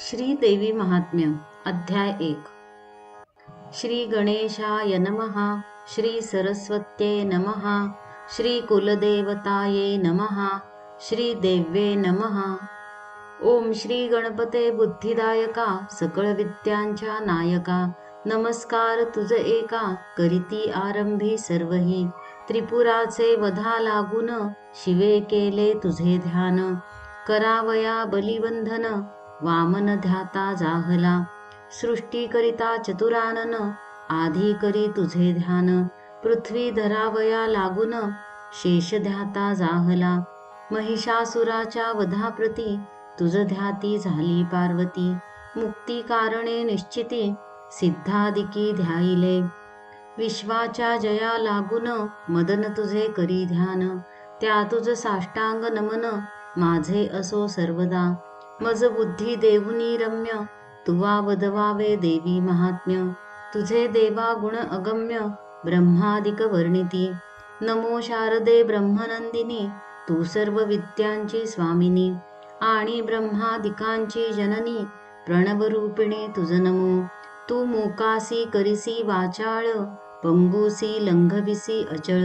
श्री देवी महात्म्य अध्याय 1. श्री गणेशाय नमः. श्री सरस्वत्ये नमः. श्री कुलदेवताये नमः. श्री देव्ये नमः. ओम श्री गणपते बुद्धिदायका सकळ विद्यांच्या नायका. नमस्कार तुझ एका करीती आरंभी सर्वही. त्रिपुराचे वधा लागून शिवे केले तुझे ध्यान. करावया बलिवंधन वामन ध्याता जाहला. सृष्टी करिता चतुरानन आधी करी तुझे ध्यान. पृथ्वी धरावया लागून शेष ध्याता जाहला. महिषासुराच्या वधाप्रती तुझ ध्याती झाली पार्वती. मुक्ती कारणे निश्चिती सिद्धादिकी ध्याईले. विश्वाच्या जया लागून मदन तुझे करी ध्यान. त्या तुझ साष्टांग नमन माझे असो सर्वदा. मज बुद्धी देऊनी रम्य तुवा वदवावे देवी महात्म्य. तुझे देवा गुण अगम्य ब्रह्मादिक वर्णिती. नमो शारदे ब्रह्मनंदिनी तू सर्व विद्यांची स्वामिनी. आणि ब्रह्मादिकांची जननी प्रणवरूपिणी तुझ नमो. तू मूकासी करिसी वाचाळ पंगुसी लंघविसी अचळ.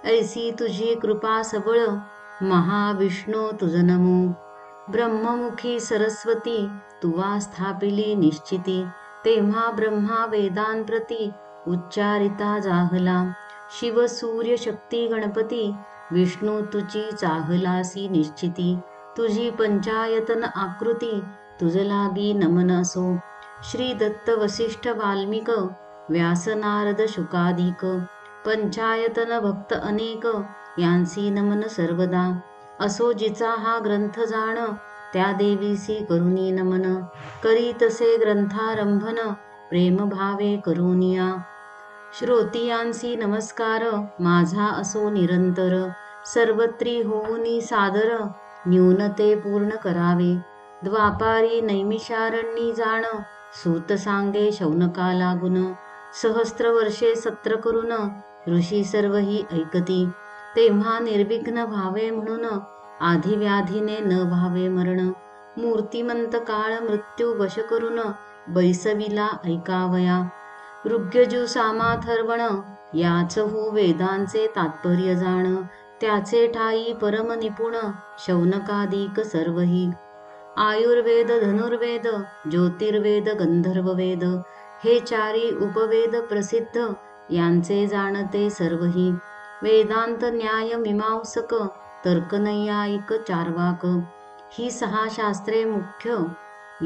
ऐसी तुझी कृपा सबळ महाविष्णू तुझ नमो. ब्रह्ममुखी सरस्वती तुवा स्थापिली निश्चिती. तेव्हा ब्रह्मा वेदांप्रती उच्चारिता जाहला. शिव सूर्य शक्ती गणपती विष्णू तुझी चाहलासी निश्चिती. तुझी पंचायतन आकृती तुझ लागी नमन असो. श्री दत्त वसिष्ठ वाल्मिक व्यास नारद शुकाधिक. पंचायतन भक्त अनेक यांसी नमन सर्वदा. असो जिचा हा ग्रंथ जाण त्या देवीसी करुणी नमन. करी तसे ग्रंथारंभन प्रेम भावे करुनिया. श्रोतियांसी नमस्कार माझा असो निरंतर. सर्वत्री होऊनी सादर न्यूनते पूर्ण करावे. द्वापारी नैमिषारण्यी जाण सूत सांगे शौनका लागून. सहस्त्र वर्षे सत्र करून ऋषी सर्वही ऐकती. तेव्हा निर्विघ्न व्हावे म्हणून आधिव्याधीने न व्हावे मरण. मूर्तिमंत काळ मृत्यू वश करून बैसविला ऐकावया. ऋग्यजु सामाथर्वण याच हो वेदांचे तात्पर्य जाण. त्याचे ठाई परम निपुण शौनकादिक सर्वही. आयुर्वेद धनुर्वेद ज्योतिर्वेद गंधर्ववेद हे चारी उपवेद प्रसिद्ध यांचे जाणते सर्वही. वेदांत न्याय मीमांसक तर्कनैयायिक चार्वाक ही सहा शास्त्रे मुख्य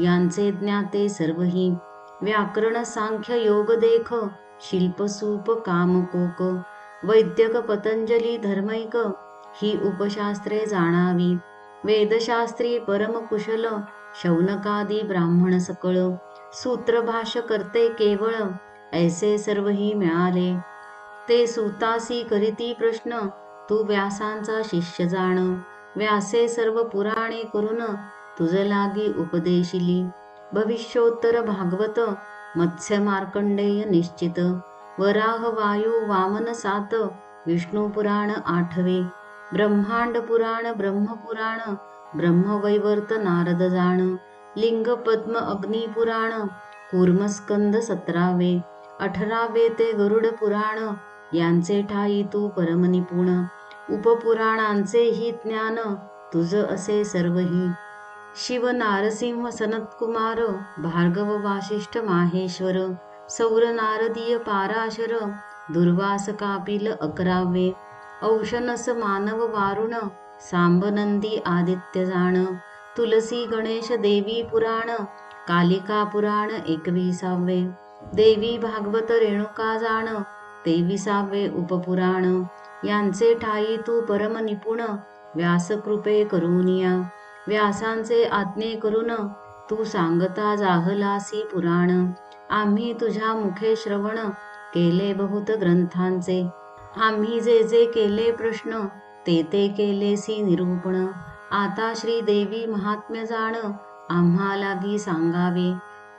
यांचे ज्ञाते सर्वही. व्याकरण सांख्य योग देख शिल्पसूप कामकोक. वैद्यक पतंजली धर्मैक ही उपशास्त्रे जाणावी. वेदशास्त्री परमकुशल शौनकादी ब्राह्मण सकळ. सूत्रभाष्य करते केवळ ऐसे सर्वही मिळाले. ते सूतासी करीती प्रश्न तू व्यासांचा शिष्य जाण. व्यासे सर्व पुराणे करून तुझ लागी उपदेशिली. भविष्योत्तर भागवत मत्स्य मार्कंडेय निश्चित. वराह वायू वामन सात विष्णू पुराण आठवे. ब्रह्मांड पुराण ब्रह्मपुराण ब्रह्मवैवर्त नारद जाण. लिंग पद्म अग्नी पुराण कूर्मस्कंद 17वे. 18वे ते गरुड पुराण यांचे ठाई तू परमनिपुण. उपपुराणांचे ही ज्ञान तुझ असे सर्वही. शिव नारसिंह सनत्कुमार भार्गव वासिष्ठ माहेश्वर. सौर नारदीय पाराशर दुर्वास कापिल 11वे. औशनस मानव वारुण सांबनंदी आदित्य जाण. तुलसी गणेश देवी पुराण कालिका पुराण 21वे. देवी भागवत रेणुका जाण 23वे उपपुराण. यांचे ठाई तू परम निपुण व्यासकृपे करुनिया. व्यासांचे आज्ञे करून तू सांगता जाहलासी पुराण. आम्ही तुझ्या मुखे श्रवण केले बहुत ग्रंथांचे. आम्ही जे जे केले प्रश्न ते ते केलेसी निरूपण. आता श्री देवी महात्म्य जाण आम्हा लागी सांगावे.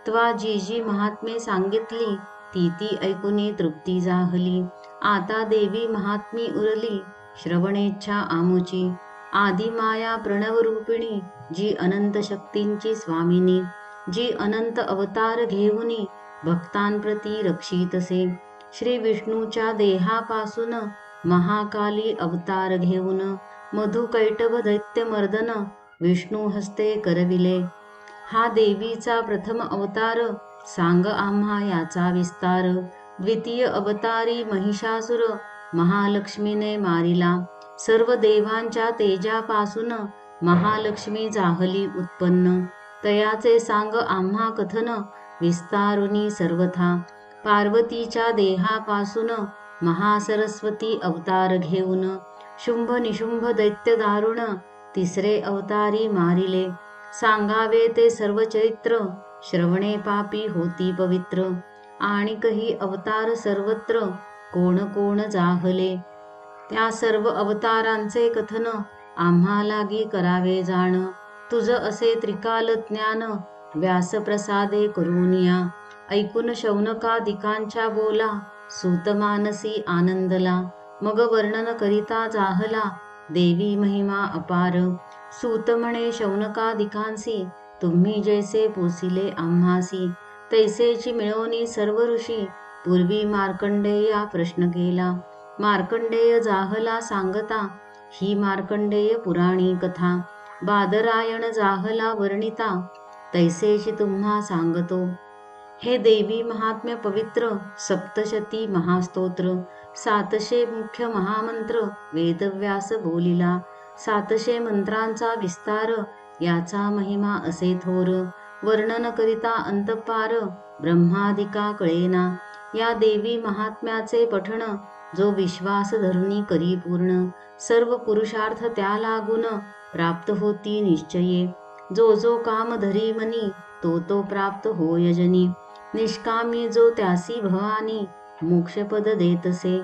त्वा जी जी महात्म्ये सांगितली ती ती ऐकुनी तृप्ती जाहली. आता देवी महात्मी उरली श्रवणेच्छा आमुची. आदिमाया प्रणवरूपिणी जी अनंत शक्तींची स्वामिनी. जी अनंत अवतार घेऊनी भक्तांप्रती रक्षितसे. श्री विष्णूच्या देहापासून महाकाली अवतार घेऊन मधुकैटभ दैत्यमर्दन विष्णू हस्ते करविले. हा देवीचा प्रथम अवतार, सांग आम्हा याचा विस्तार. द्वितीय अवतारी महिषासुर महालक्ष्मीने मारिला. सर्व देवांच्या तेजापासून महालक्ष्मी जाहली उत्पन्न. तयाचे सांग आम्हा कथन विस्तारुनी सर्वथा. पार्वतीच्या देहापासून महासरस्वती अवतार घेऊन शुंभ निशुंभ दैत्य दारुण तिसरे अवतारी मारिले. सांगावे ते सर्व चरित्र, श्रवणे पापी होती पवित्र. आणि काही अवतार सर्वत्र, कोण कोण जाहले. त्या सर्व अवतारांचे कथन आम्हा लागी करावे जाण. तुझ असे त्रिकाल ज्ञान व्यासप्रसादे करुनिया. ऐकून शौनकादिकांच्या बोला सूतमानसी आनंदला. मग वर्णन करिता जाहला देवी महिमा अपार. सूत म्हणे शौनकादिकांसी, तुम्ही जैसे पोसिले आम्हासी. तैसेची मिळवणी सर्व ऋषी, पूर्वी मार्कंडेया प्रश्न केला. मार्कंडेय जाहला सांगता, ही मार्कंडेय पुराणी कथा. बादरायण जाहला वर्णिता, तैसेची तुम्हा सांगतो. हे देवी महात्म्य पवित्र, सप्तशती महास्तोत्र. 700 मुख्य महामंत्र वेदव्यास बोलिला. 700 मंत्रांचा विस्तार, याचा महिमा असे थोर. वर्णन करिता अंतपार, ब्रह्मादिका कळेना. या देवी महात्म्याचे पठण, जो विश्वास धरुनी करी पूर्ण. सर्व पुरुषार्थ त्या लागून प्राप्त होती निश्चये. जो जो काम धरी मनी, तो तो प्राप्त होय जनी. निष्कामी जो त्यासी भवानी, मोक्षपद देतसे.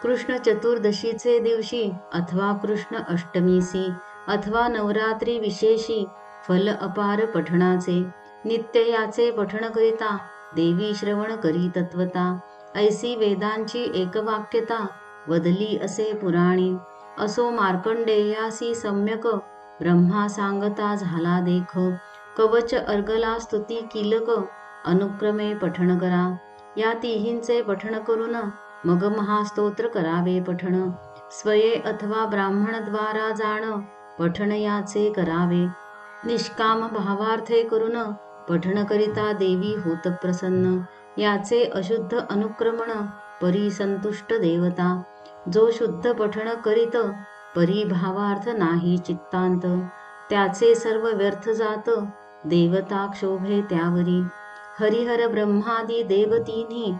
कृष्ण चतुर्दशीचे दिवशी, अथवा कृष्ण अष्टमीसी, अथवा नवरात्री विशेषी फल अपार पठणाचे. नित्य याचे पठण करिता देवी श्रवण करी तत्वता. ऐसी वेदांची एकवाक्यता वदली असे पुराणी. असो मार्कंडेयासी सम्यक ब्रह्मा सांगता झाला देख. कवच अर्गला स्तुती कीलक अनुक्रमे पठण करा. या तिहींचे पठण करून मग महास्तोत्र करावे पठण. स्वये अथवा ब्राह्मणद्वारा जाण पठण याचे करावे. निष्काम भावार्थे करून पठण करिता देवी होत प्रसन्न. याचे अशुद्ध अनुक्रमण परी संतुष्ट देवता. जो शुद्ध पठण करीत परी भावार्थ नाही चित्तांत. त्याचे सर्व व्यर्थ जात, देवता क्षोभे त्यावरी. हरिहर ब्रह्मादी देवतीनी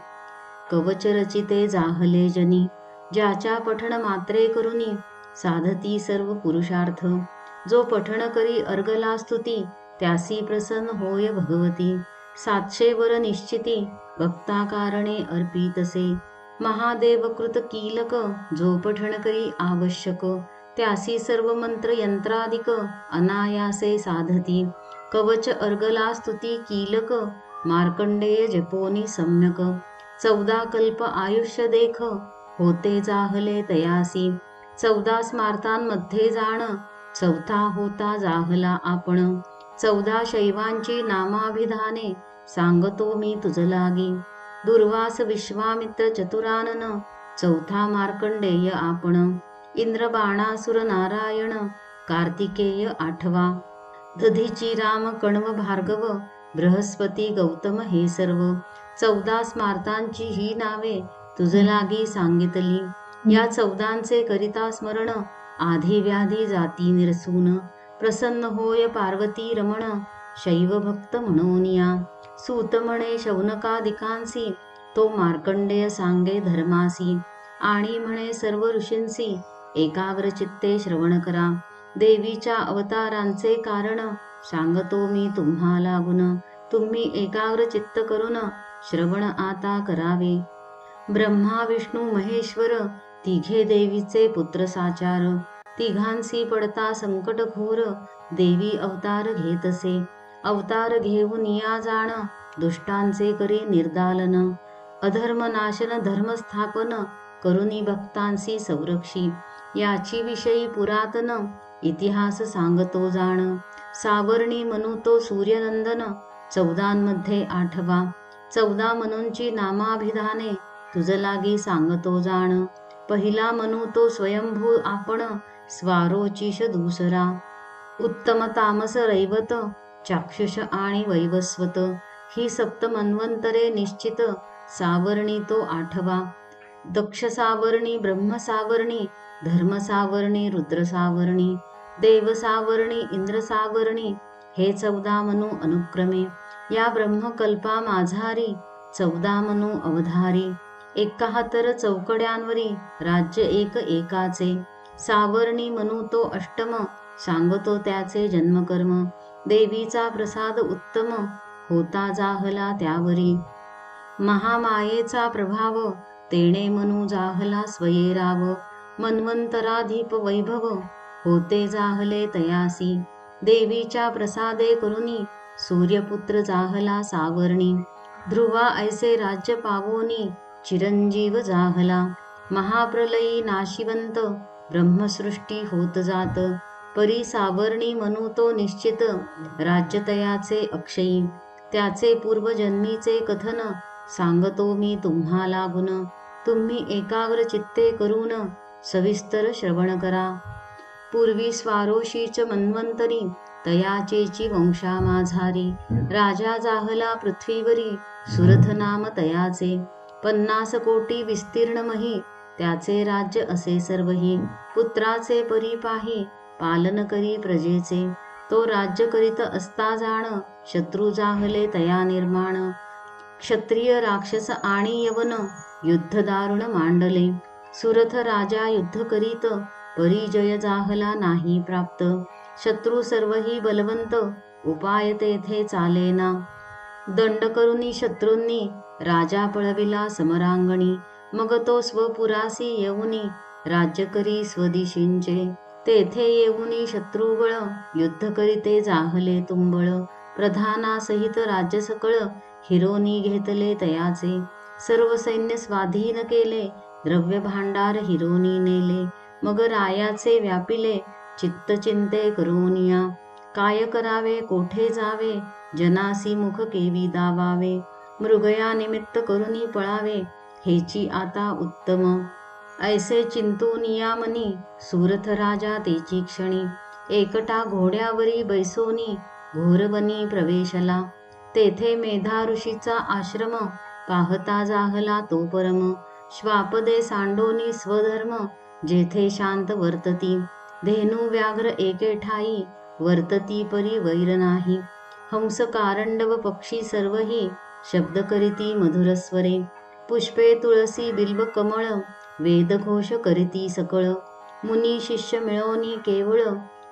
कवच रचिते जाहले जनी. ज्याच्या पठण मात्रे करुनी साधती सर्व पुरुषार्थ. जो पठण करी अर्गला स्तुती, त्यासी प्रसन्न होय भगवती. 700 वर निश्चिती भक्ता कारणे अर्पितसे. महादेवकृत कीलक जो पठण करी आवश्यक. त्यासी सर्व मंत्र यंत्रादिक अनायासे साधती. कवच अर्गला स्तुती कीलक मार्कंडेय जपोनी सम्यक. 14 कल्प आयुष्य देख होते जाहले तयासी. 14 स्मार्तांमध्ये जाण चौथा होता जाहला आपण. 14 शैवांची नामाभिधाने सांगतो मी तुझ लागी. दुर्वास विश्वामित्र चतुरानन चौथा मार्कंडेय आपण. इंद्र बाणासुर नारायण कार्तिकेय 8वा. दधीची राम कण्व भार्गव बृहस्पती गौतम हे सर्व. 14 स्मार्तांची ही नावे तुझ लागी सांगितली. या 14चे करिता स्मरण आधी व्याधी जाती निरसून. प्रसन्न होय पार्वती रमण शैव भक्त म्हणूनिया. सूत म्हणे शौनकादिकांसी, तो मार्कंडेय सांगे धर्मासी. आणि म्हणे सर्व ऋषींसी एकाग्र चित्ते श्रवण करा. देवीच्या अवतारांचे कारण सांगतो मी तुम्हा लागून. तुम्ही एकाग्र चित्त करून श्रवण आता करावे. ब्रह्मा विष्णू महेश्वर तिघे देवीचे पुत्र साचार. तिघांसी पडता संकट घोर देवी अवतार घेतसे. अवतार घेऊन या जाण दुष्टांचे करी निर्दालन. अधर्मनाशन धर्मस्थापन करुनी भक्तांसी संरक्षी. याची विषयी पुरातन इतिहास सांगतो जाण. सावर्णी म्हणू तो सूर्यनंदन 14मध्ये 8वा. 14 मनूंची नामाभिधाने तुझ लागी सांगतो जाण. पहिला मनू तो स्वयंभू आपण, स्वारोचिष दुसरा. उत्तम तामस रैवत, चाक्षुष आणि वैवस्वत, ही सप्त मन्वंतरे निश्चित. सावर्णी तो 8वा. दक्ष सावर्णी, ब्रह्म सावर्णी, धर्म सावर्णी, रुद्र सावर्णी, देव सावर्णी, इंद्र सावर्णी, हे 14 मनू अनुक्रमे. या ब्रह्मकल्पा माझारी 14 मनू अवधारी. 71 चौकड्यांवरी राज्य एक एकाचे. सावर्णी मनू तो अष्टम, सांगतो त्याचे जन्मकर्म. देवीचा प्रसाद उत्तम, होता जाहला त्यावरी. महामायेचा प्रभाव, तेणे मनू जाहला स्वयेराव. मन्वंतराधीप वैभव, होते जाहले तयासी. देवीच्या प्रसादे करुणी, सूर्यपुत्र जाहला सावर्णी. ध्रुवा ऐसे राज्य पावोनी, चिरंजीव जाहला. महाप्रलयी नाशिवंत, ब्रह्मसृष्टी होत जात. परी सावर्णी मनू तो निश्चित, राज्य तयाचे अक्षयी. त्याचे पूर्वजन्मीचे कथन, सांगतो मी तुम्हाला गुण. तुम्ही एकाग्र चित्ते करून, सविस्तर श्रवण करा. पूर्वी स्वारोशीच मन्वंतरी, तयाचेची वंशा माझारी. राजा जाहला पृथ्वीवरी, सुरथ नाम तयाचे. 50 कोटी विस्तीर्णमही, त्याचे राज्य असे सर्वही. पुत्राचे परिपाही, पालन करी प्रजेचे. तो राज्य करीत असता जाण, शत्रू जाहले तया निर्माण. क्षत्रिय, राक्षस आणि यवन, युद्ध दारुण मांडले. सुरथ राजा युद्ध करीत, परिजय जाहला नाही प्राप्त. शत्रू सर्वही बलवंत, उपाय तेथे चालेना. दंड करुनी शत्रूंनी, राजा पळविला समरांगणी. मग तो स्वपुरासी येऊनी, राज्य करी स्वदिशींचे. तेथे येऊनी शत्रुबळ, युद्ध करीते जाहले तुंबळ. प्रधानासहित राज्य सकळ, हिरोनी घेतले तयाचे. सर्व सैन्य स्वाधीन केले, द्रव्य भांडार हिरोनी नेले. मग रायाचे व्यापिले, चित्त चिंते करोनिया. काय करावे, कोठे जावे, जनासी मुख केवी दावावे. मृगया निमित्त करुनी पळावे, हेची आता उत्तम. ऐसे चिंतूनिया मनी, सुरथ राजा तेची क्षणी. एकटा घोड्यावरी बैसोनी, घोरवनी प्रवेशला. तेथे मेधा ऋषीचा आश्रम, पाहता जाहला तो परम. श्वापदे सांडोनी स्वधर्म, जेथे शांत वर्तती. धेनू व्याघ्र एके ठाई, वर्तती परी वैर नाही. हंस कारंडव पक्षी सर्वही, शब्द करीती मधुरस्वरे. पुष्पे तुळसी बिल्व कमळ, वेदघोष करीती सकळ. मुनी शिष्य मिळोनी केवळ,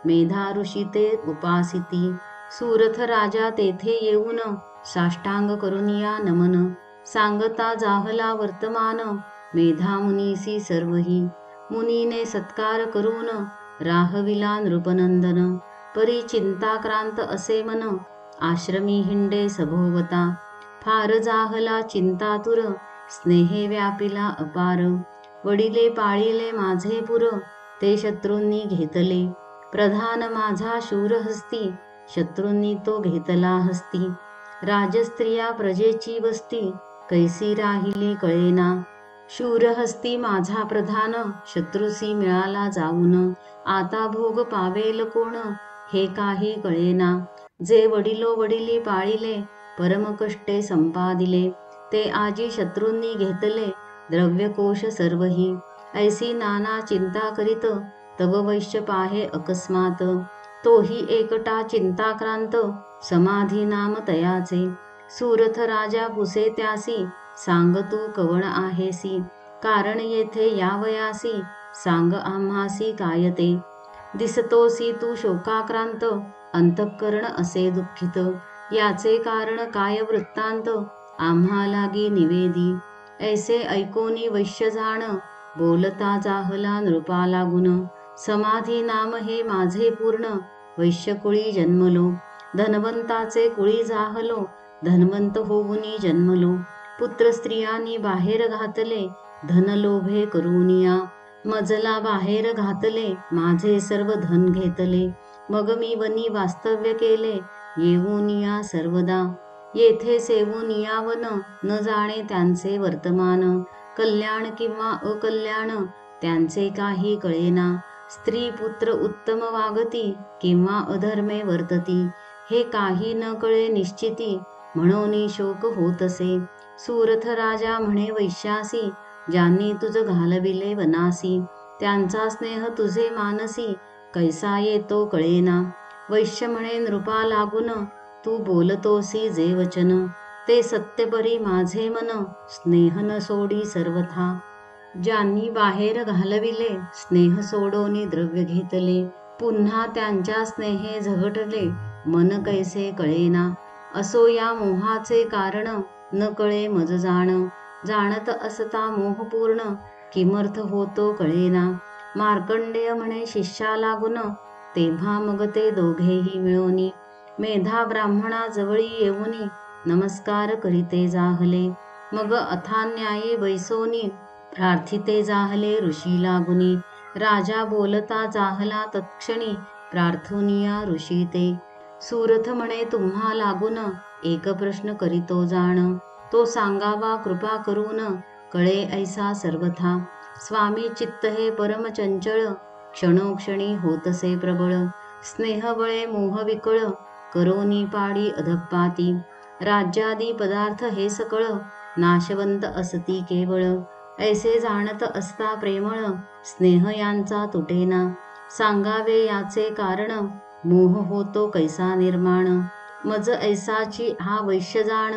मेधा ऋषी ते उपासिती. सुरथ राजा तेथे येऊन, साष्टांग करुनिया नमन. सांगता जाहला वर्तमान, मेधा मुनीसी सर्वही. मुनीने सत्कार करून, राहविला नृपनंदन. परी चिंताक्रांत असे मन, आश्रमी हिंडे सभोवता. फार जाहला चिंतातुर, स्नेहे व्यापिला अपार. वडिले पाळिले माझे पुर, ते शत्रूंनी घेतले. प्रधान माझा शूर हस्ती, शत्रूंनी तो घेतला हस्ती. राजस्त्रिया प्रजेची वस्ती, कैसी राहिली कळेना. शूरहस्ती माझा प्रधान, शत्रुसी मिळाला जाऊन. आता भोग पावेल कोण, हे काही कळेना. जे वडिलो वडिली पाळिले, परमकष्टे संपादिले. ते आजी शत्रूंनी घेतले, द्रव्यकोश सर्वही. ऐसी नाना चिंता करीत, तव वैश्य पाहे अकस्मात. तोही एकटा चिंताक्रांत, समाधी नाम तयाचे. सुरथ राजा पुसे त्यासी, सांग तू कवण आहेसी. कारण येथे यावयासी, सांग आम्हासी काय ते. दिसतोसी तू शोकाक्रांत, अंतःकरण असे दुःखित. याचे कारण काय वृत्तांत, आम्हा लागी निवेदी. ऐसे ऐकोनी वैश्य जाण, बोलता जाहला नृपा लागून. समाधी नाम हे माझे पूर्ण, वैश्यकुळी जन्मलो. धनवंताचे कुळी जाहलो, धनवंत होऊनी जन्मलो. पुत्र स्त्रियांनी बाहेर घातले, धन लोभे करुनिया. मजला बाहेर घातले, माझे सर्व धन घेतले. मग मी वनी वास्तव्य केले, येऊनिया सर्वदा. येथे सेवून यावन न जाणे त्यांचे वर्तमान, कल्याण किंवा अकल्याण त्यांचे काही कळेना. स्त्री पुत्र उत्तम वागती किंवा अधर्मे वर्तती, हे काही न कळे निश्चिती, म्हणून शोक होतसे. सुरथ राजा म्हणे वैश्यासी, ज्यांनी तुझ घालविले वनासी, त्यांचा स्नेह तुझे मानसी, कैसा येतो कळेना. वैश्य म्हणे नृपा लागून, तू बोलतोसी जे वचन, ते सत्यपरी माझे मन, स्नेह न सोडी सर्वथा. ज्यांनी बाहेर घालविले स्नेह सोडोनी द्रव्य घेतले, पुन्हा त्यांच्या स्नेहे झगटले, मन कैसे कळेना. असो या मोहाचे कारण, न कळे मज जाण, जाणत असता मोहपूर्ण, किमर्थ होतो कळेना. मार्कंडेय म्हणे शिष्या लागून, तेव्हा मग ते दोघेही मिळोनी, मेधा ब्राह्मणा जवळी येऊनी, नमस्कार करीते जाहले. मग अथान्यायी बैसोनी, प्रार्थिते जाहले ऋषी लागुनी. राजा बोलता जाहला तत्क्षणी, प्रार्थुनिया ऋषी ते. सुरथ म्हणे तुम्हा लागून, एक प्रश्न करीतो जाण, तो सांगावा कृपा करून, कळे ऐसा सर्वथा. स्वामी चित्त हे परम चंचळ, क्षणोक्षणी होतसे प्रबळ, स्नेहबळे मोह विकळ, करोनी पाडी अधपाती. राज्यादी पदार्थ हे सकळ, नाशवंत असती केवळ, ऐसे जाणत असता प्रेमळ, स्नेह यांचा तुटेना. सांगावे याचे कारण, मोह होतो कैसा निर्माण, मज ऐसाची हा वैश्य जाण,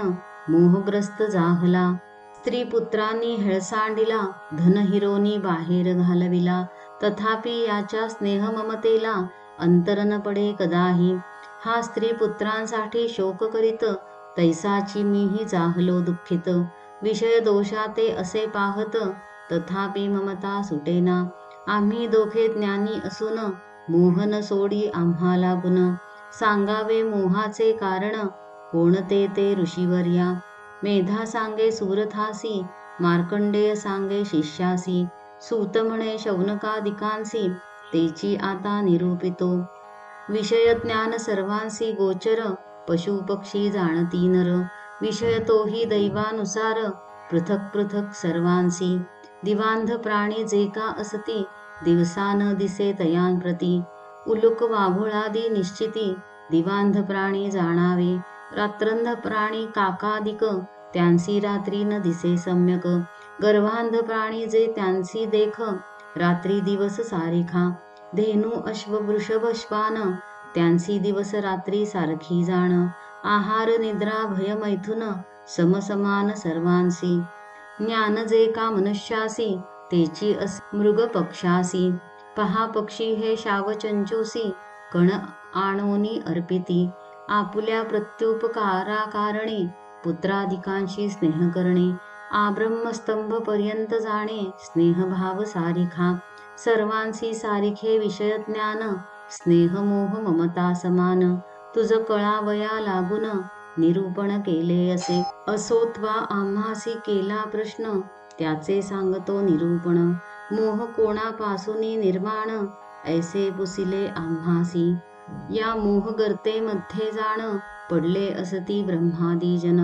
मोहग्रस्त जाहला. स्त्री पुत्रांनी हेळसांडिला, धन हिरोनी बाहेर घालविला, तथापि याच्या स्नेह ममतेला अंतर न पडे कदाही. हा स्त्री पुत्रांसाठी शोक करीत, तैसाची मीही जाहलो दुःखित. विषय दोषाते असे पाहत, तथापि ममता सुटेना. आम्ही दोघे ज्ञानी असून, मोहन सोडी आम्हाला गुण. सांगावे मोहाचे कारण, कोणते ते ऋषीवर्या. मेधा सांगे सुरथासी, मार्कंडेय सांगे शिष्यासी, सूत म्हणे शौनकादिकांसी, तेची आता निरूपितो. विषय ज्ञान सर्वांसी गोचर, पशु पक्षी जाणती नर, विषय तोही दैवानुसार, पृथक पृथक सर्वांसी. दिवांध प्राणी जे का असती, दिवसा न दिसे तयांप्रती, उलुक वाघुळादी निश्चिती, दिवांध प्राणी जाणावे. रात्रंध प्राणी काकादिक, त्यांसी रात्री न दिसे सम्यक, गर्भांध प्राणी जे त्यांसी देख, रात्री दिवस सारिखा. धेनू अश्व वृषभ श्वान, त्यांसी दिवस रात्री सारखी जाण, आहार निद्रा भय मैथुन, समसमान सर्वांसी. ज्ञान जे का मनुष्यासी, तेची असे मृग पक्षासी. पहा पक्षी हे शावचंचूसी, कण आणोनी अर्पिती, आपुल्या प्रत्युपकाराकारणी, पुत्रादिकांशी स्नेह करणे, आब्रह्मस्तंभ पर्यंत जाणे, स्नेहभाव सारिखा. सर्वांसी सारिखे विषय ज्ञान, स्नेह मोह ममता समान, तुझ कळावया लागून, निरूपण केले असे. असोत्वा आम्हासी केला प्रश्न, त्याचे सांगतो निरूपण. मोह कोणापासूनी निर्माण, ऐसे पुसिले आम्हासी. या मोहगर्तेमध्ये जाण, पडले असती ब्रह्मादी जन.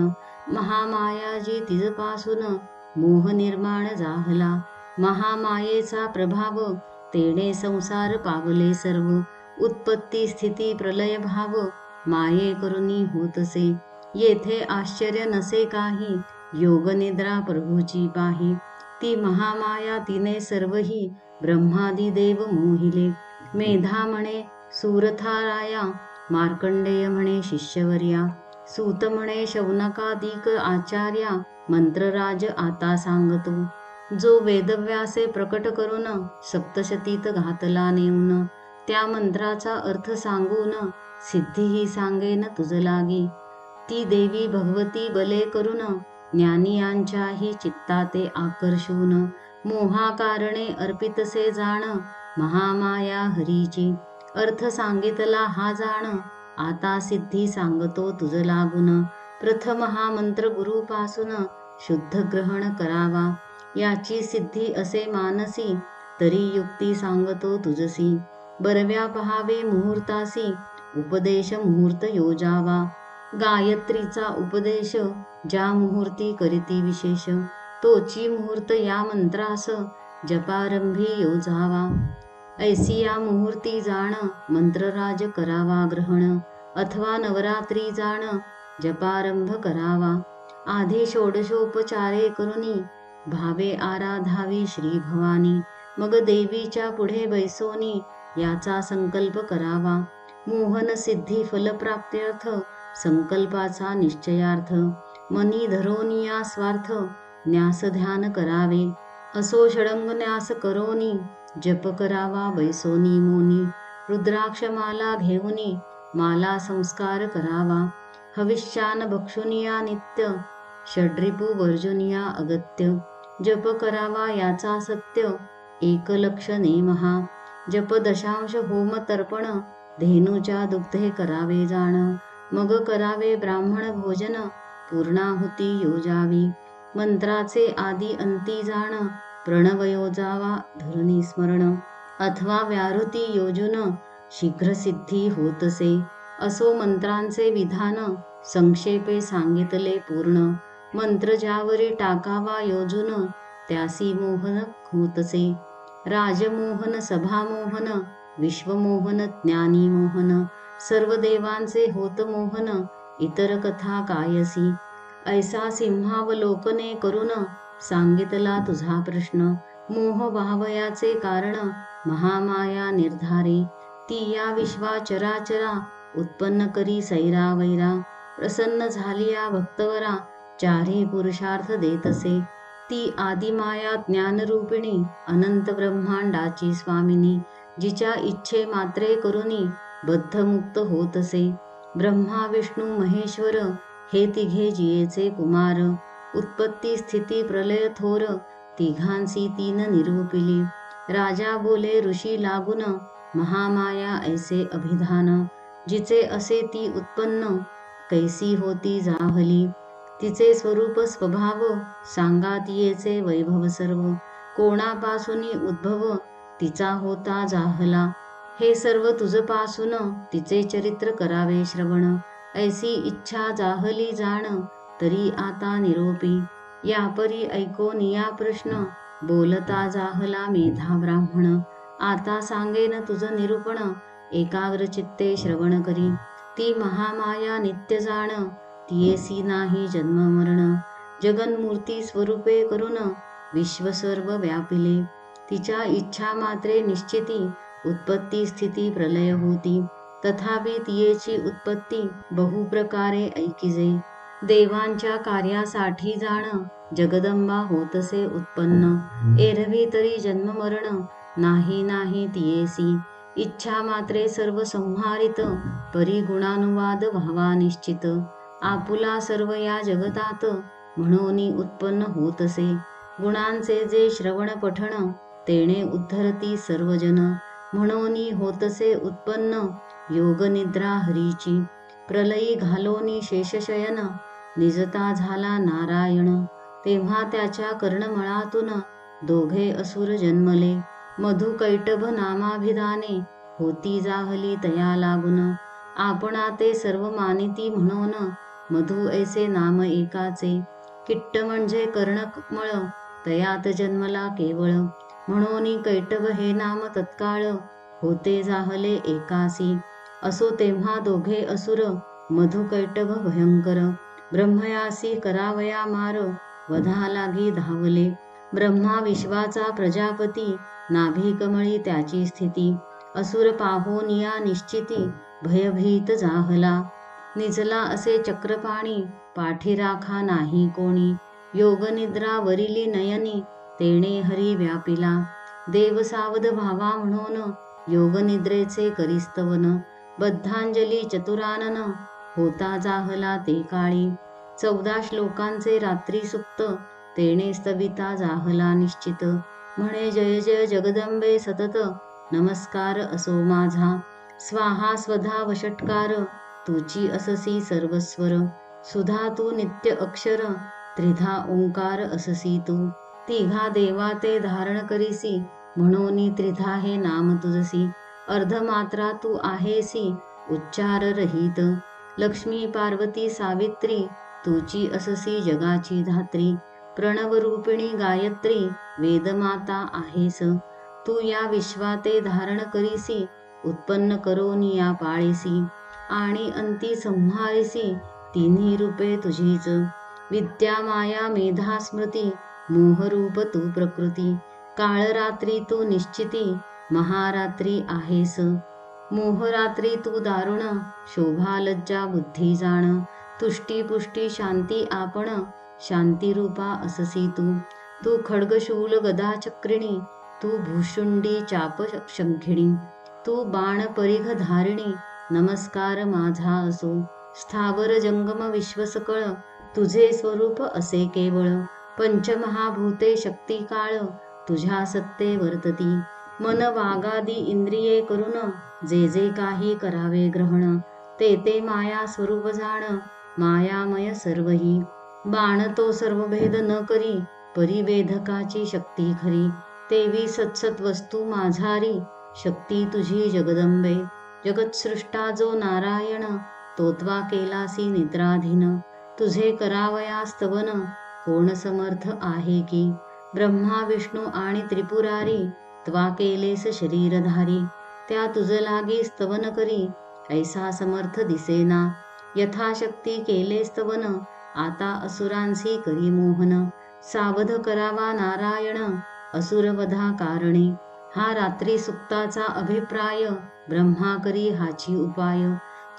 महामाया जी तिजपासून, मोह निर्माण जाहला. महामायेचा प्रभाव, तेने संसार पावले सर्व. उत्पत्ती स्थिती प्रलय भाव, माये करुनी होतसे. येथे आश्चर्य नसे काही, योग निद्रा प्रभूची पाही. ती महामाया तिने सर्वही, ब्रह्मादी देव मोहिले. मेधा म्हणे सुरथाराया, मार्कंडेय म्हणे शिष्यवर्या, सूत म्हणे शौनकादिक आचार्या, मंत्रराज आता सांगतो. जो वेदव्यासे प्रकट करून, सप्तशतीत घातला नेऊन, त्या मंत्राचा अर्थ सांगून, सिद्धीही सांगेन तुझ लागी. ती देवी भगवती बले करून, ज्ञानियांच्याही चित्ताते आकर्षून. मोहाकारणे अर्पितसे जाण, महामाया हरीची. अर्थ सांगितला हा जाण, आता सिद्धी सांगतो तुझ लागून. प्रथम हा मंत्र गुरुपासून, शुद्ध ग्रहण करावा. याची सिद्धी असे मानसी, तरी युक्ती सांगतो तुझसी. बरव्या पहावे मुहूर्तासी, उपदेश मुहूर्त योजावा. गायत्रीचा उपदेश ज्या मुहूर्ती करीती विशेष, तोची मुहूर्त या मंत्रास जपारंभी योजावा. ऐसी या मुहूर्ती जाण मंत्रराज करावा ग्रहण, अथवा नवरात्री जाण जपारंभ करावा. आधी षोडशोपचारे करुनी भावे आराधावी श्री भवानी, मग देवीच्या पुढे बैसोनी याचा संकल्प करावा. मोहन सिद्धी फलप्राप्त्यर्थ संकल्पाचा निश्चयार्थ, मनी धरोनिया स्वार्थ न्यास ध्यान करावे. असो षडंग न्यास करोनी जप करावा बैसोनी मोनी. रुद्राक्षमाला घेऊनी माला संस्कार करावा. हविष्यान भक्षुनिया नित्य षड्रिपू वर्जुनिया अगत्य. जप करावा याचा सत्य एक लक्ष नेमहा. जप दशांश होम तर्पण धेनूच्या दुग्धे करावे जाण. मग करावे ब्राह्मण भोजन पूर्णाहुती योजावी. मंत्राचे आदी अंती जाण प्रणव योजावा धरुनी स्मरण. अथवा व्याहृती योजून शीघ्र सिद्धी होतसे. असो मंत्रांचे विधान संक्षेपे सांगितले पूर्ण. मंत्र ज्यावरी टाकावा योजून त्यासी मोहन होतसे. राजमोहन सभामोहन विश्वमोहन ज्ञानी मोहन. सर्व देवांचे होत मोहन इतर कथा कायसी. ऐसा सिंहावलोकने करून सांगितला तुझा प्रश्न. मोह वाहवयाचे कारण महामाया निर्धारी. ती या विश्वा चराचरा उत्पन्न करी सैरावैरा. प्रसन्न झालिया भक्तवरा चारी पुरुषार्थ देतसे. ती आदिमाया ज्ञानरूपिणी अनंत ब्रह्मांडाची स्वामिनी. जिच्या इच्छे मात्रे करुनी बद्धमुक्त होतसे. ब्रह्मा विष्णू महेश्वर हे तिघे जियेचे कुमार. उत्पत्ती स्थिती प्रलय थोर तिघांसी तीन निरूपिली. राजा बोले ऋषी लागून महामाया ऐसे अभिधान. जिचे असे ती उत्पन्न कैसी होती जाहली. तिचे स्वरूप स्वभाव सांगा तियेचे वैभव सर्व. कोणापासूनी उद्भव तिचा होता जाहला. हे सर्व तुझपासून तिचे चरित्र करावे श्रवण. ऐसी इच्छा जाहली जाण तरी आता निरोपी. यापरी ऐकोनिया प्रश्न बोलता जाहला मेधा ब्राह्मण. आता सांगेन तुझ निरूपण एकाग्र चित्ते श्रवण करी. ती महामाया नित्य जाण तियेसी नाही जन्म मरण. जगन्मूर्ती स्वरूपे करून विश्व सर्व व्यापिले. तिच्या इच्छा मात्रे निश्चिती उत्पत्ती स्थिती प्रलय होती. तथापि तियेची उत्पत्ती बहुप्रकारे ऐकिजे. देवांच्या कार्यासाठी जाण जगदंबा होतसे उत्पन्न. एरवी तरी जन्म मरण नाही नाही तियेसी. इच्छा मात्रे सर्व संहारित परी गुणानुवाद व्हावा निश्चित. आपुला सर्व या जगतात म्हणूनी उत्पन्न होतसे. गुणांचे जे श्रवण पठण तेणे उद्धरती सर्वजन. म्हणूनी होतसे उत्पन्न योग निद्रा हरीची. प्रलयी घालोनी शेषशयन निजता झाला नारायण. तेव्हा त्याच्या कर्णमळातून दोघे असुर जन्मले. मधु कैटभ नामाभिधाने होती जाहली तया लागून. आपणा ते सर्व मानिती म्हणून मधु ऐसे नाम एकाचे. किट्ट म्हणजे कर्णमळ तयात जन्मला केवळ. म्हणून कैटभ हे नाम तत्काळ होते जाहले एकासी. असो तेव्हा दोघे असुर मधु कैटभ भयंकर. ब्रह्मयासी करावया मार वधा लागी धावले. ब्रह्मा विश्वाचा प्रजापती नाभिकमळी त्याची स्थिती. असुर पाहोनिया निश्चिती भयभीत जाहला. निजला असे चक्रपाणी पाठीराखा नाही कोणी. योगनिद्रा वरिली नयनी तेणे हरी व्यापिला. देव सावध व्हावा म्हणून योगनिद्रेचे करिस्तवन. बद्धांजली चतुरानन होता जाहला ते काळी. 14 श्लोकांचे रात्री सुप्त तेणे स्तविता जाहला निश्चित. म्हणे जय जय जगदंबे सतत नमस्कार असो माझा. स्वाहा स्वधा वषट्कार तुची अससी सर्वस्वर. सुधा तू नित्य अक्षर त्रिधा ओंकार अससी तू. तिघा देवा ते धारण करीसी म्हणून त्रिधा हे नाम तुझसी. अर्धमात्रा तू आहेसी उच्चार रहित. लक्ष्मी पार्वती सावित्री तुची अससी जगाची धात्री. प्रणवरूपिणी गायत्री वेदमाता आहेस. तू या विश्वाते धारण करीसी, उत्पन्न करोनी या पाळीसी. आणि अंती संहारिसी तिन्ही रूपे तुझीच. विद्या माया मेधा स्मृती मोहरूप तू प्रकृती. काळरात्री तू निश्चिती महारात्री आहेस. मोहरात्री तू दारुण शोभा लज्जा बुद्धी जाण. तुष्टी पुष्टी शांती आपण शांतिरूपा अससी तू. तू खड्गशूल गदा चक्रिणी तू भूषुंडी चाप शंखिणी. तू बाण परिघ धारिणी नमस्कार माझा असो. स्थावर जंगम विश्वसकळ तुझे स्वरूप असे केवळ. पंचमहाभूते शक्ती काळ तुझ्या सत्ते वर्तती. मन वागादी इंद्रिये करून जे जे काही करावे ग्रहण. ते ते माया स्वरूप जाण मायामय सर्वही. बाण तो सर्व भेद न करी परिवेधकाची शक्ती खरी. तेवी सत्सत वस्तू माझारी शक्ती तुझी जगदंबे. जगतसृष्टा जो नारायण तोत्वा केलासी निद्राधीन. तुझे करावया स्तवन कोण समर्थ आहे की. ब्रह्मा विष्णू आणि त्रिपुरारी त्वा केलेस शरीरधारी. त्या तुझ लागी स्तवन करी ऐसा समर्थ दिसेना. यथाशक्ती केले स्तवन आता असुरांसी करी मोहन. सावध करावा नारायण असुरवधा कारणे. हा रात्री सुक्ताचा अभिप्राय ब्रह्मा करी हाची उपाय.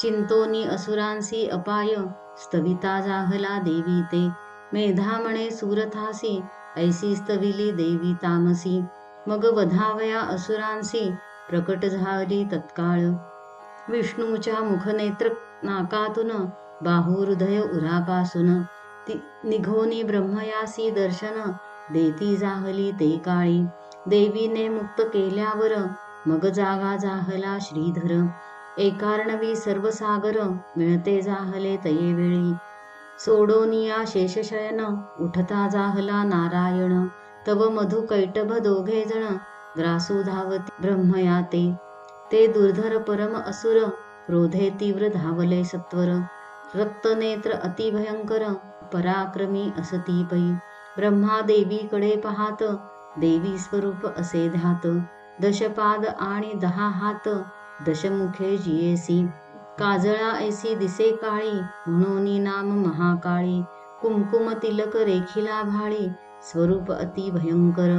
चिंतोनी असुरांसी अपाय स्तविता जाहला देवी ते. मेधा म्हणे सुरथासी ऐसी स्तविली देवी तामसी. मग वधावया असुरांसी प्रकट झाली तत्काळ. विष्णूच्या मुखनेत्र नाकातून बाहू हृदय उरापासून. निघोनी ब्रह्मयासी दर्शन देती जाहली ते काळी. देवीने मुक्त केल्यावर मग जागा जाहला श्रीधर. एकार्णवी सर्वसागर मिळते जाहले तये वेळी. सोडोनिया शेषशयन उठता जाहला नारायण. तव मधु कैटभ दोघे जण ग्रासू धावती ब्रह्मयाते. ते दुर्धर परम असुर क्रोधे तीव्र धावले सत्वर. रक्तनेत्र अतिभयंकर पराक्रमी असती पै. ब्रह्मा देवीकडे पाहात देवी स्वरूप असे ध्यात. दशपाद आणि 10 हात दशमुखे जियेसी. काजळा ऐसी दिसे काळी म्हणूनी नाम महाकाळी. कुमकुम तिलक रेखिला भाळी स्वरूप अति भयंकर.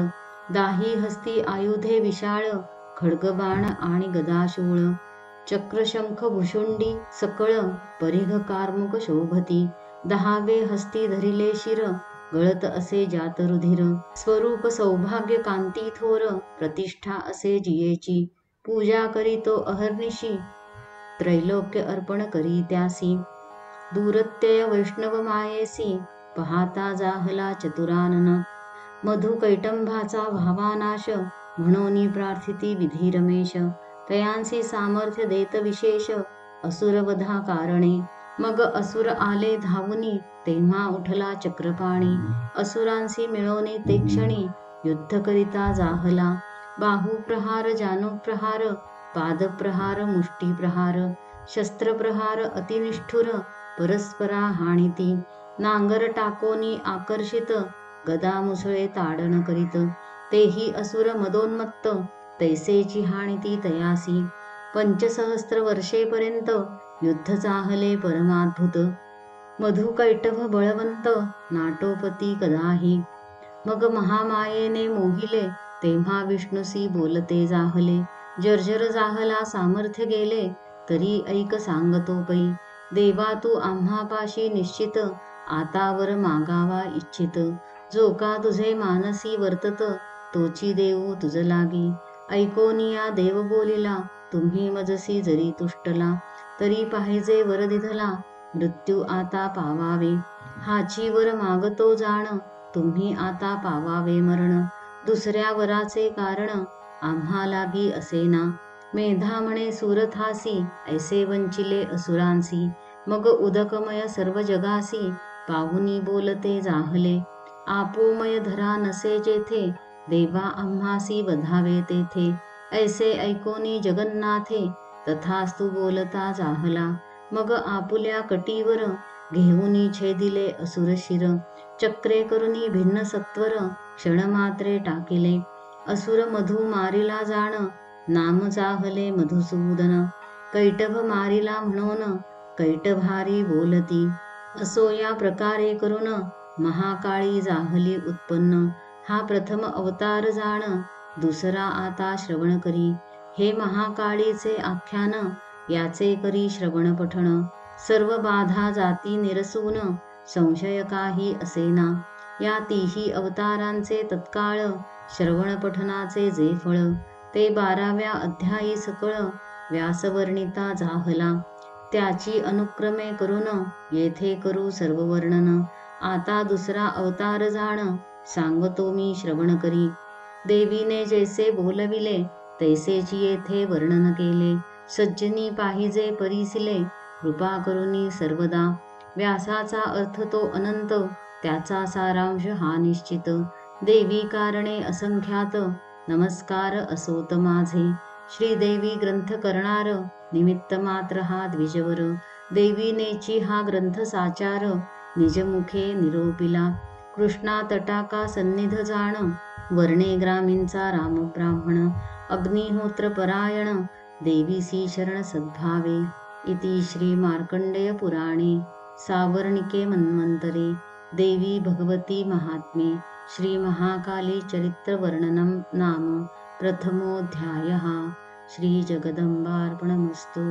दाही हस्ती आयुधे विशाळ खड्गबाण आणि गदाशूळ. चक्रशंख भुषुंडी सकळ परिघ कार्मुक शोभती. 10वे हस्ती धरिले शिर गळत असे जात रुधिर. स्वरूप सौभाग्य कांती थोर प्रतिष्ठा असे जियेची. पूजा करीतो अहर्निशी त्रैलोक्य अर्पण करी त्यासी. दूरत्यय वैष्णव मायेसी पाहता जाहला चतुरानन. मधु कैटंभाचा भावानाश म्हणूनी प्रार्थिती विधी रमेश. तयांसी सामर्थ्य देत विशेष असुरवधा कारणे. मग असुर आले धावुनी तेव्हा उठला चक्रपाणी. असुरांसी मिळवणे ते क्षणी युद्ध करिता जाहला. बाहुप्रहार जानुप्रहार पादप्रहार मुष्टीप्रहार. शस्त्रप्रहार अतिनिष्ठुर परस्परा हाणिती. नांगर टाकोनी आकर्षित गदा मुसळे ताडण करीत. तेही असुर मदोन्मत्त तैसेची हाणिती तयासी. 5सहस्त्र वर्षेपर्यंत युद्ध चाहले परमाद्भुत. मधु कैटभ बळवंत नाटोपती कदाही. मग महामायेने मोहिले तेव्हा विष्णुसी बोलते जाहले. जर्जर जाहला सामर्थ्य गेले तरी ऐक सांगतो पै. देवा तू आम्हापाशी निश्चित आता वर मागावा इच्छित. जो का तुझे मानसी वर्तत तोची देऊ तुझ लागी. ऐकोनिया देव बोलिला तुम्ही मजसी जरी तुष्टला. तरी पाहिजे वर दिधला मृत्यू आता पावावे. हाची वर मागतो जाण तुम्ही आता पावावे मरण. दुसऱ्या वराचे कारण आम्हा लागी असेना. मेधा म्हणे सुरथासी ऐसे वंचिले असुरांसी. मग उदकमय सर्व जगासी पाहुनी बोलते जाहले. आपोमय धरा नसे जेथे देवा आम्हासी वधावे तेथे. ऐसे ऐकोनी जगन्नाथे तथास्तु बोलता जाहला. मग आपुल्या कटीवर घेऊनी छेदिले असुर शिर. चक्रे करुनी भिन्न सत्वर क्षणमात्रे टाकिले. असुर मधु मारिला जाण नाम चाहले मधुसूदन. कैटभ मारिला म्हणून कैटभारी बोलती. असो या प्रकारे करून महाकाळी जाहली उत्पन्न. हा प्रथम अवतार जाण दुसरा आता श्रवण करी. हे महाकाळीचे आख्यान याचे करी श्रवण पठण. सर्व बाधा जाती निरसून संशय काही असेना. या तिही अवतारांचे तत्काळ श्रवण पठनाचे जे फळ ते 12व्या अध्यायी सकळ व्यासवर्णिता जाहला. त्याची अनुक्रमे करून येथे करू सर्व वर्णन. आता दुसरा अवतार जाण सांगतो मी श्रवण करी. देवीने जैसे बोलविले तैसेची येथे वर्णन केले. सज्जनी पाहिजे परीसिले कृपा करुनी सर्वदा. व्यासाचा अर्थ तो अनंत त्याचा सारांश हा निश्चित. देवी कारणे असंख्यात नमस्कार असोत माझे. श्रीदेवी ग्रंथ करणार निमित्त मात्र हा द्विजवर. देवीनेची हा ग्रंथ साचार निजमुखे निरोपिला. कृष्णा तटाका सन्निध जाण वर्णे ग्रामींचा राम ब्राह्मण. अग्निहोत्र परायण देवीसी शरण सद्भावे. इति श्री मार्कंडेय पुराणे सावर्णिके मन्वंतरे देवी भगवती महात्म्ये श्री महाकाली चरित्र वर्णनम नाम प्रथमोऽध्यायः. श्री जगदंबार्पणमस्तु.